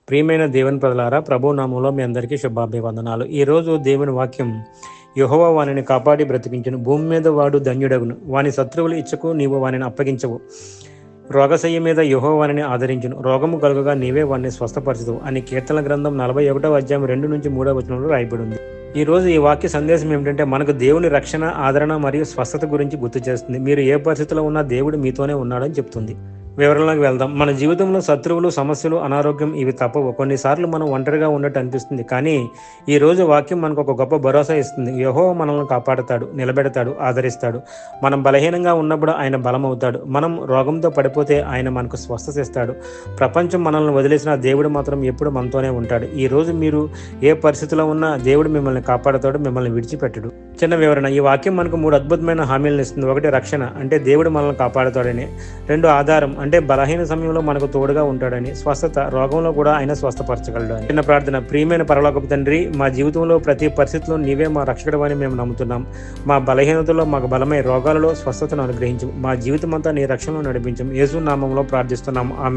ప్రియమైన దేవుని ప్రజలారా, ప్రభు నామములో మీ అందరికీ శుభాభివందనాలు. ఈరోజు దేవుని వాక్యం, యెహోవా వానిని కాపాడి బ్రతికించును, భూమి మీద వాడు ధన్యుడగును, వాని శత్రువులు ఇచ్చకు నీవు వానిని అప్పగించవు. రోగశయ్య మీద యెహోవా వానిని ఆదరించును, రోగము కలుగగా నీవే వానిని స్వస్థపరచుదువు అని కీర్తన గ్రంథం 41వ అధ్యాయం 2-3 వచనంలో రాయబడి ఉంది. ఈ రోజు ఈ వాక్య సందేశం ఏమిటంటే, మనకు దేవుని రక్షణ, ఆదరణ మరియు స్వస్థత గురించి గుర్తు చేస్తుంది. మీరు ఏ పరిస్థితిలో ఉన్నా దేవుడు మీతోనే ఉన్నాడని చెప్తుంది. వివరణలోకి వెళ్దాం. మన జీవితంలో శత్రువులు, సమస్యలు, అనారోగ్యం ఇవి తప్పవు. కొన్నిసార్లు మనం ఒంటరిగా ఉన్నట్టు అనిపిస్తుంది. కానీ ఈ రోజు వాక్యం మనకు ఒక గొప్ప భరోసా ఇస్తుంది. యెహోవా మనల్ని కాపాడతాడు, నిలబెడతాడు, ఆదరిస్తాడు. మనం బలహీనంగా ఉన్నప్పుడు ఆయన బలం అవుతాడు. మనం రోగంతో పడిపోతే ఆయన మనకు స్వస్థత ఇస్తాడు. ప్రపంచం మనల్ని వదిలేసిన దేవుడు మాత్రం ఎప్పుడు మనతోనే ఉంటాడు. ఈ రోజు మీరు ఏ పరిస్థితిలో ఉన్నా దేవుడు మిమ్మల్ని కాపాడతాడు, మిమ్మల్ని విడిచిపెట్టడు. చిన్న వివరణ. ఈ వాక్యం మనకు 3 అద్భుతమైన హామీలను ఇస్తుంది. 1, రక్షణ, అంటే దేవుడు మనల్ని కాపాడుతాడని. 2, ఆధారం, అంటే బలహీన సమయంలో మనకు తోడుగా ఉంటాడని. స్వస్థత, రోగంలో కూడా ఆయన స్వస్థపరచగలడు అని. చిన్న ప్రార్థన. ప్రియమైన పరలోకపు తండ్రి, మా జీవితంలో ప్రతి పరిస్థితిలో నీవే మా రక్షకుడు అని మేము నమ్ముతున్నాం. మా బలహీనతలో మాకు బలమై రోగాలలో స్వస్థతను అనుగ్రహించు. మా జీవితం అంతా నీ రక్షణలో నడిపించు. యేసు నామములో ప్రార్థిస్తున్నాం. ఆమేన్.